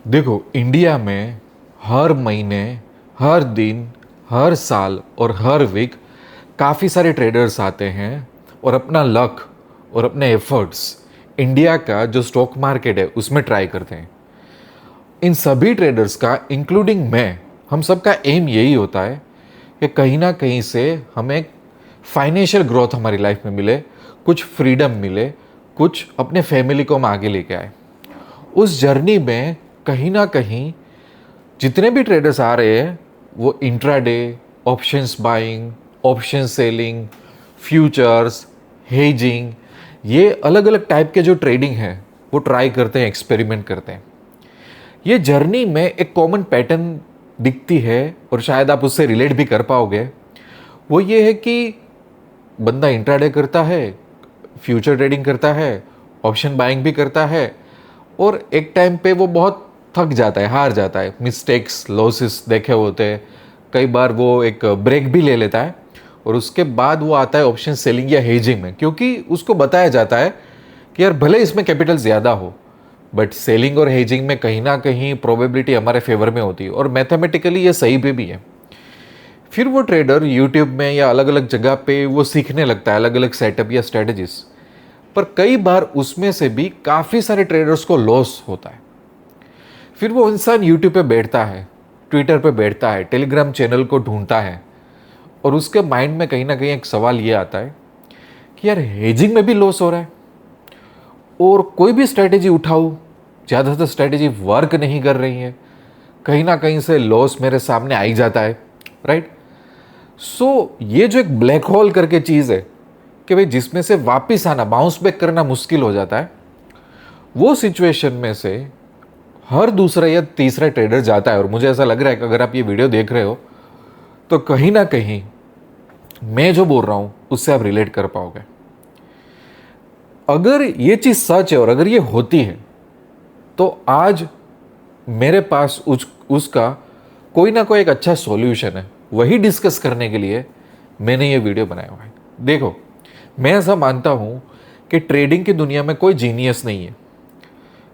देखो, इंडिया में हर महीने, हर दिन, हर साल और हर वीक काफ़ी सारे ट्रेडर्स आते हैं और अपना लक और अपने एफर्ट्स इंडिया का जो स्टॉक मार्केट है उसमें ट्राई करते हैं। इन सभी ट्रेडर्स का, इंक्लूडिंग मैं, हम सब का एम यही होता है कि कहीं ना कहीं से हमें फाइनेंशियल ग्रोथ हमारी लाइफ में मिले, कुछ फ्रीडम मिले, कुछ अपने फैमिली को हम आगे लेके आए। उस जर्नी में कहीं ना कहीं जितने भी ट्रेडर्स आ रहे हैं वो intraday, options buying, option selling, futures, hedging, ये अलग अलग टाइप के जो ट्रेडिंग है वो ट्राई करते हैं, एक्सपेरिमेंट करते हैं। ये जर्नी में एक कॉमन पैटर्न दिखती है और शायद आप उससे रिलेट भी कर पाओगे। वो ये है कि बंदा इंट्राडे करता है, फ्यूचर ट्रेडिंग करता है, ऑप्शन बाइंग भी करता है और एक टाइम पे वो बहुत थक जाता है, हार जाता है, मिस्टेक्स, लॉसेस देखे होते हैं। कई बार वो एक ब्रेक भी ले लेता है और उसके बाद वो आता है ऑप्शन सेलिंग या हेजिंग में, क्योंकि उसको बताया जाता है कि यार भले इसमें कैपिटल ज़्यादा हो बट सेलिंग और हेजिंग में कहीं ना कहीं प्रोबेबिलिटी हमारे फेवर में होती है और मैथमेटिकली ये सही भी है। फिर वो ट्रेडर यूट्यूब में या अलग अलग जगह पे वो सीखने लगता है अलग अलग सेटअप या स्ट्रेटजीज, पर कई बार उसमें से भी काफ़ी सारे ट्रेडर्स को लॉस होता है। फिर वो इंसान यूट्यूब पे बैठता है, ट्विटर पे बैठता है, टेलीग्राम चैनल को ढूंढता है और उसके माइंड में कहीं ना कहीं एक सवाल ये आता है कि यार हेजिंग में भी लॉस हो रहा है और कोई भी स्ट्रैटेजी उठाऊं, ज़्यादातर स्ट्रैटेजी वर्क नहीं कर रही है, कहीं ना कहीं से लॉस मेरे सामने आ ही जाता है, राइट। सो ये जो एक ब्लैक होल करके चीज़ है कि भाई जिसमें से वापस आना, बाउंस बैक करना मुश्किल हो जाता है, वो सिचुएशन में से हर दूसरा या तीसरा ट्रेडर जाता है। और मुझे ऐसा लग रहा है कि अगर आप ये वीडियो देख रहे हो तो कहीं ना कहीं मैं जो बोल रहा हूं उससे आप रिलेट कर पाओगे। अगर ये चीज़ सच है और अगर ये होती है तो आज मेरे पास उसका कोई ना कोई एक अच्छा सॉल्यूशन है। वही डिस्कस करने के लिए मैंने ये वीडियो बनाया हुआ है। देखो, मैं ऐसा मानता हूं कि ट्रेडिंग की दुनिया में कोई जीनियस नहीं है।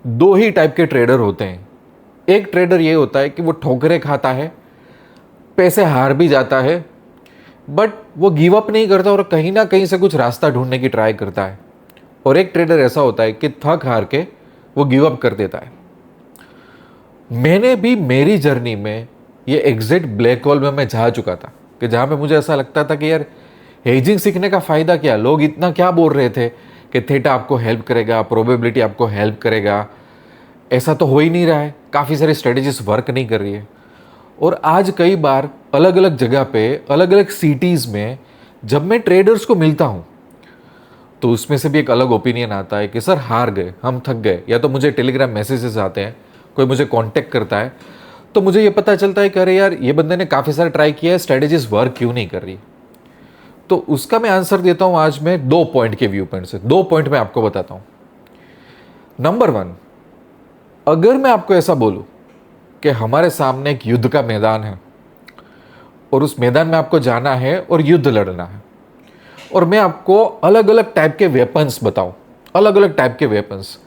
दो ही टाइप के ट्रेडर होते हैं। एक ट्रेडर ये होता है कि वो ठोकरें खाता है, पैसे हार भी जाता है, बट वो गिव अप नहीं करता और कहीं ना कहीं से कुछ रास्ता ढूंढने की ट्राई करता है। और एक ट्रेडर ऐसा होता है कि थक हार के वो गिव अप कर देता है। मैंने भी मेरी जर्नी में ये एग्जैक्ट ब्लैक होल में मैं जा चुका था कि जहाँ पे मुझे ऐसा लगता था कि यार हेजिंग सीखने का फ़ायदा क्या, लोग इतना क्या बोल रहे थे कि थीटा आपको हेल्प करेगा, प्रोबेबिलिटी आपको हेल्प करेगा, ऐसा तो हो ही नहीं रहा है, काफ़ी सारी स्ट्रेटेजीज वर्क नहीं कर रही है। और आज कई बार अलग अलग जगह पे, अलग अलग सिटीज़ में जब मैं ट्रेडर्स को मिलता हूँ तो उसमें से भी एक अलग ओपिनियन आता है कि सर हार गए, हम थक गए, या तो मुझे टेलीग्राम मैसेजेस आते हैं, कोई मुझे कांटेक्ट करता है तो मुझे ये पता चलता है कि अरे यार ये बंदे ने काफ़ी सारा ट्राई किया है, स्ट्रेटेजीज वर्क क्यों नहीं कर रही। तो उसका मैं आंसर देता हूँ आज मैं 2 पॉइंट के व्यू पॉइंट से। 2 पॉइंट मैं आपको बताता हूँ। नंबर 1, अगर मैं आपको ऐसा बोलूँ कि हमारे सामने एक युद्ध का मैदान है और उस मैदान में आपको जाना है और युद्ध लड़ना है, और मैं आपको अलग अलग टाइप के वेपन्स बताऊं, अलग अलग टाइप के वेपन्स,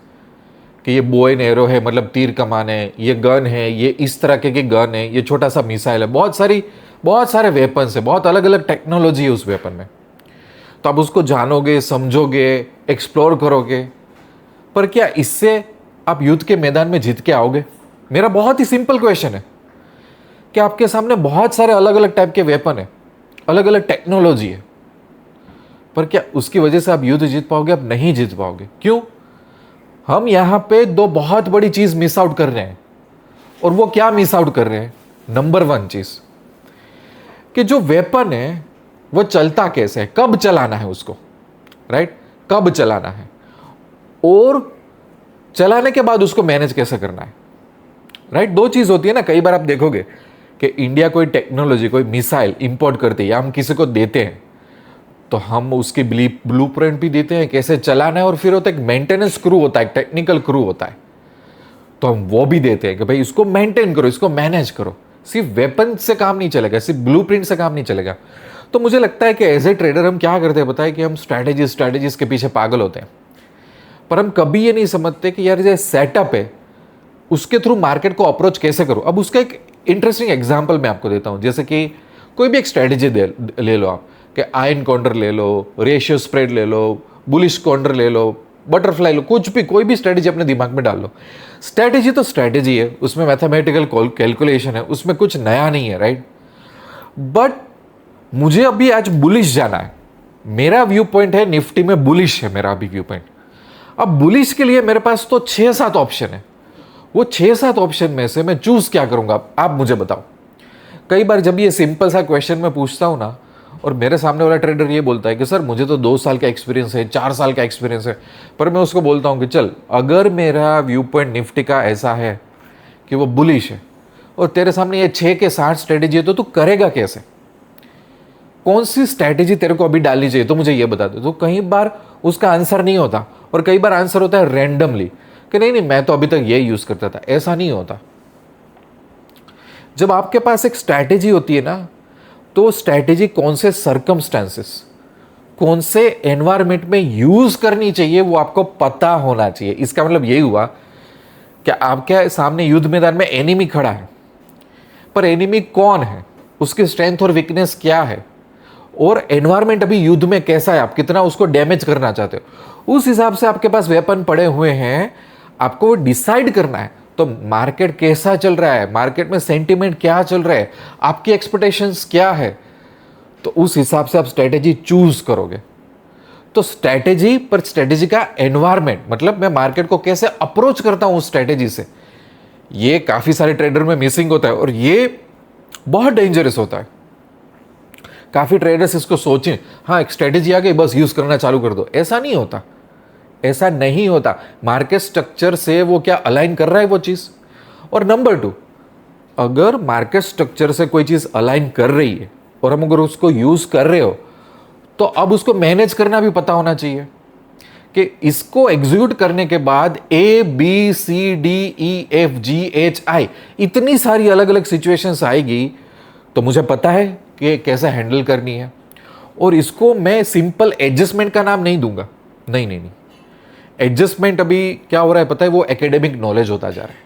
कि ये बो एंड एरो है, मतलब तीर कमान है, ये गन है, ये इस तरह के गन है, ये छोटा सा मिसाइल है, बहुत सारे वेपन्स है, बहुत अलग अलग टेक्नोलॉजी है उस वेपन में। तो आप उसको जानोगे, समझोगे, एक्सप्लोर करोगे, पर क्या इससे आप युद्ध के मैदान में जीत के आओगे? मेरा बहुत ही सिंपल क्वेश्चन है कि आपके सामने बहुत सारे अलग अलग टाइप के वेपन है, अलग अलग टेक्नोलॉजी है, पर क्या उसकी वजह से आप युद्ध जीत पाओगे? आप नहीं जीत पाओगे। क्यों? हम यहां पे दो बहुत बड़ी चीज मिस आउट कर रहे हैं। और वो क्या मिस आउट कर रहे हैं? नंबर 1 चीज कि जो वेपन है वो चलता कैसे है, कब चलाना है उसको, राइट, कब चलाना है, और चलाने के बाद उसको मैनेज कैसे करना है, राइट। 2 चीज होती है ना। कई बार आप देखोगे कि इंडिया कोई टेक्नोलॉजी, कोई मिसाइल इंपोर्ट करती है या हम किसी को देते हैं तो हम उसकी ब्लूप्रिंट भी देते हैं कैसे चलाना है, और फिर होता है एक मेंटेनेंस क्रू होता है, एक टेक्निकल क्रू होता है, तो हम वो भी देते हैं कि भाई इसको मेंटेन करो, इसको मैनेज करो। सिर्फ वेपन से काम नहीं चलेगा, सिर्फ ब्लूप्रिंट से काम नहीं चलेगा। तो मुझे लगता है कि एज ए ट्रेडर हम क्या करते हैं पता है, कि हम स्ट्रैटेजीज के पीछे पागल होते हैं, पर हम कभी ये नहीं समझते कि यार ये सेटअप है उसके थ्रू मार्केट को अप्रोच कैसे करूं। अब उसका एक इंटरेस्टिंग एग्जांपल मैं आपको देता हूं, जैसे कि कोई भी एक स्ट्रेटेजी ले लो आप, कि आयन काउंटर ले लो, रेशियो स्प्रेड ले लो, बुलिश काउंटर ले लो, बटरफ्लाई लो, कुछ भी, कोई भी स्ट्रेटेजी अपने दिमाग में डाल लो। स्ट्रेटेजी तो स्ट्रेटेजी है, उसमें मैथमेटिकल कैलकुलेशन है, उसमें कुछ नया नहीं है, राइट। बट मुझे अभी आज बुलिश जाना है, मेरा व्यू पॉइंट है निफ्टी में बुलिश है मेरा अभी व्यू पॉइंट। अब बुलिश के लिए मेरे पास तो 6-7 ऑप्शन है, वो 6-7 ऑप्शन में से मैं चूज क्या करूंगा, आप मुझे बताओ। कई बार जब ये सिंपल सा क्वेश्चन मैं पूछता हूं ना, और मेरे सामने वाला ट्रेडर ये बोलता है कि सर मुझे तो 2 साल का एक्सपीरियंस है, 4 साल का एक्सपीरियंस है, पर मैं उसको बोलता हूं कि चल, अगर मेरा व्यू पॉइंट निफ्टी का ऐसा है कि वो बुलिश है, और तेरे सामने ये 6 के 60 स्ट्रेटेजी है, तो तू करेगा कैसे, कौन सी स्ट्रेटेजी तेरे को अभी डालनी चाहिए, तो मुझे ये बता दो। तो कई बार उसका आंसर नहीं होता, और कई बार आंसर होता है रैंडमली कि नहीं नहीं मैं तो अभी तक ये यूज करता था। ऐसा नहीं होता। जब आपके पास एक स्ट्रैटेजी होती है ना, तो स्ट्रैटेजी कौन से सर्कमस्टेंसेस, कौन से एनवायरमेंट में यूज करनी चाहिए वो आपको पता होना चाहिए। इसका मतलब यही हुआ कि आपके सामने युद्ध मैदान में एनिमी खड़ा है, पर एनिमी कौन है, उसकी स्ट्रेंथ और वीकनेस क्या है, और एनवायरमेंट अभी युद्ध में कैसा है, आप कितना उसको डैमेज करना चाहते हो, उस हिसाब से आपके पास वेपन पड़े हुए हैं, आपको डिसाइड करना है। तो मार्केट कैसा चल रहा है, मार्केट में सेंटीमेंट क्या चल रहा है, आपकी एक्सपेक्टेशंस क्या है, तो उस हिसाब से आप स्ट्रेटेजी चूज करोगे। तो स्ट्रेटेजी पर स्ट्रेटेजी का एनवायरमेंट, मतलब मैं मार्केट को कैसे अप्रोच करता हूं उस स्ट्रेटेजी से, ये काफी सारे ट्रेडर में मिसिंग होता है, और ये बहुत डेंजरस होता है। काफी ट्रेडर्स इसको सोचें, हाँ एक स्ट्रेटेजी आ गई बस यूज करना चालू कर दो, ऐसा नहीं होता, ऐसा नहीं होता। मार्केट स्ट्रक्चर से वो क्या अलाइन कर रहा है वो चीज। और नंबर 2, अगर मार्केट स्ट्रक्चर से कोई चीज अलाइन कर रही है और हम अगर उसको यूज कर रहे हो, तो अब उसको मैनेज करना भी पता होना चाहिए कि इसको एग्जीक्यूट करने के बाद ABCDEFGHI इतनी सारी अलग अलग सिचुएशंस आएगी, तो मुझे पता है कि कैसे हैंडल करनी है। और इसको मैं सिंपल एडजस्टमेंट का नाम नहीं दूंगा, नहीं नहीं नहीं। एडजस्टमेंट अभी क्या हो रहा है पता है, वो एकेडमिक नॉलेज होता जा रहा है।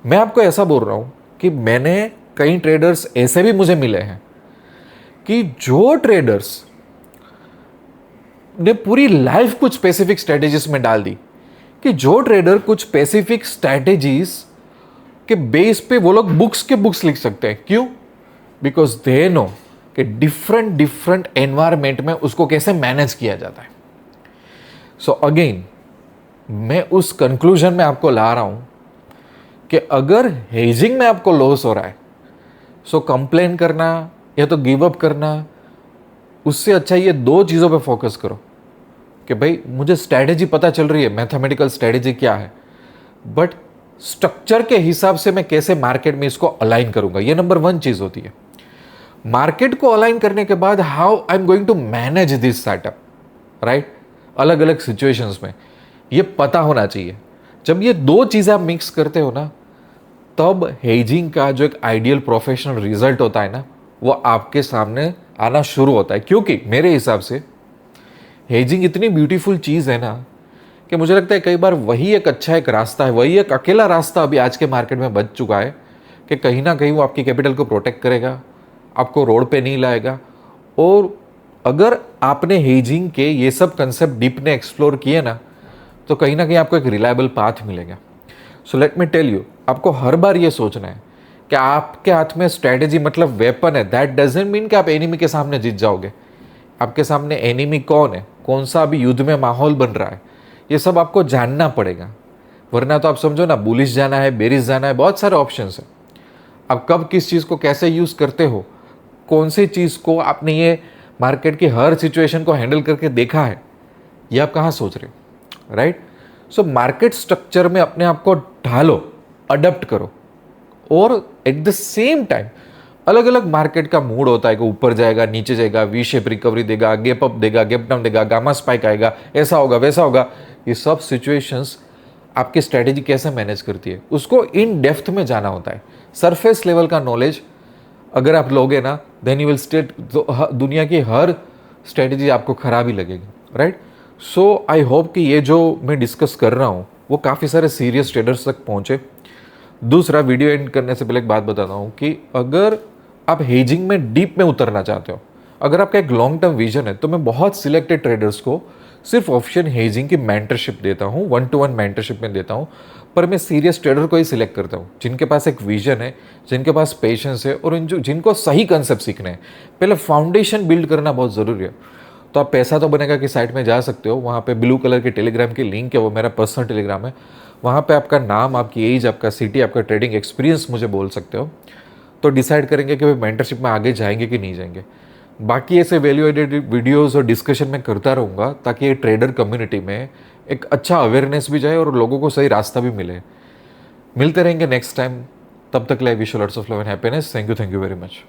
मैं आपको ऐसा बोल रहा हूं कि मैंने कई ट्रेडर्स ऐसे भी मुझे मिले हैं कि जो ट्रेडर्स ने पूरी लाइफ कुछ स्पेसिफिक स्ट्रेटेजीज में डाल दी, कि जो ट्रेडर कुछ स्पेसिफिक स्ट्रेटेजीज के बेस पे वो लोग बुक्स के बुक्स लिख सकते हैं। क्यों? बिकॉज दे नो कि डिफरेंट डिफरेंट एनवायरमेंट में उसको कैसे मैनेज किया जाता है। सो अगेन मैं उस कंक्लूजन में आपको ला रहा हूं कि अगर हेजिंग में आपको लॉस हो रहा है, सो कंप्लेन करना या तो गिव अप करना, उससे अच्छा ये 2 चीज़ों पे फोकस करो कि भाई मुझे स्ट्रैटेजी पता चल रही है, मैथमेटिकल स्ट्रैटेजी क्या है, बट स्ट्रक्चर के हिसाब से मैं कैसे मार्केट में इसको अलाइन करूंगा, ये नंबर 1 चीज़ होती है। मार्केट को अलाइन करने के बाद how I am going to manage this setup, right, अलग अलग सिचुएशंस में, ये पता होना चाहिए। जब ये 2 चीज़ें आप मिक्स करते हो ना, तब हेजिंग का जो एक आइडियल प्रोफेशनल रिजल्ट होता है ना, वो आपके सामने आना शुरू होता है। क्योंकि मेरे हिसाब से हेजिंग इतनी ब्यूटीफुल चीज़ है ना, कि मुझे लगता है कई बार वही एक अच्छा एक रास्ता है, वही एक अकेला रास्ता अभी आज के मार्केट में बच चुका है कि कहीं ना कहीं वो आपकी कैपिटल को प्रोटेक्ट करेगा, आपको रोड पे नहीं लाएगा। और अगर आपने हेजिंग के ये सब कंसेप्ट डीप ने एक्सप्लोर किए ना, तो कहीं ना कहीं आपको एक रिलायबल पाथ मिलेगा। So let me tell you, आपको हर बार ये सोचना है कि आपके हाथ में स्ट्रैटेजी मतलब वेपन है, दैट डजंट मीन कि आप एनिमी के सामने जीत जाओगे। आपके सामने एनिमी कौन है, कौन सा अभी युद्ध में माहौल बन रहा है, ये सब आपको जानना पड़ेगा। वरना तो आप समझो ना, बुलिश जाना है, बेरिश जाना है, बहुत सारे ऑप्शंस हैं। आप कब किस चीज़ को कैसे यूज़ करते हो, कौन सी चीज़ को आपने ये मार्केट की हर सिचुएशन को हैंडल करके देखा है, ये आप कहाँ सोच रहे हो, राइट। सो मार्केट स्ट्रक्चर में अपने आप को ढालो, अडप्ट करो, और एट द सेम टाइम अलग अलग मार्केट का मूड होता है कि ऊपर जाएगा, नीचे जाएगा, वी शेप रिकवरी देगा, गैप अप देगा, गैप डाउन देगा, गामा स्पाइक आएगा, ऐसा होगा वैसा होगा। ये सब सिचुएशंस आपकी स्ट्रेटेजी कैसे मैनेज करती है, उसको इन डेप्थ में जाना होता है। सरफेस लेवल का नॉलेज अगर आप लोगे ना, देन यू विल स्टेट, दुनिया की हर स्ट्रेटेजी आपको खराब ही लगेगी, राइट। सो आई होप कि ये जो मैं डिस्कस कर रहा हूँ वो काफ़ी सारे सीरियस ट्रेडर्स तक पहुँचे, दूसरा, वीडियो एंड करने से पहले एक बात बताता हूँ कि अगर आप हेजिंग में डीप में उतरना चाहते हो, अगर आपका एक लॉन्ग टर्म विजन है, तो मैं बहुत सिलेक्टेड ट्रेडर्स को सिर्फ ऑप्शन हेजिंग की मेंटरशिप देता हूँ, 1-to-1 मेंटरशिप में देता हूँ। पर मैं सीरियस ट्रेडर को ही सिलेक्ट करता हूँ जिनके पास एक विजन है, जिनके पास पेशेंस है और जिनको सही कंसेप्ट सीखने हैं। पहले फाउंडेशन बिल्ड करना बहुत ज़रूरी है। तो आप पैसा तो बनेगा की साइट में जा सकते हो, वहाँ पे ब्लू कलर के टेलीग्राम की लिंक है, वो मेरा पर्सनल टेलीग्राम है। वहाँ पे आपका नाम, आपकी एज, आपका सिटी, आपका ट्रेडिंग एक्सपीरियंस मुझे बोल सकते हो, तो डिसाइड करेंगे कि भाई मेंटरशिप में आगे जाएंगे कि नहीं जाएंगे। बाकी ऐसे वैल्यू एडेड वीडियोस और डिस्कशन मैं करता रहूँगा ताकि ये ट्रेडर कम्युनिटी में एक अच्छा अवेयरनेस भी जाए और लोगों को सही रास्ता भी मिले। मिलते रहेंगे नेक्स्ट टाइम। तब तक like wish you lots of love and happiness. Thank you very much.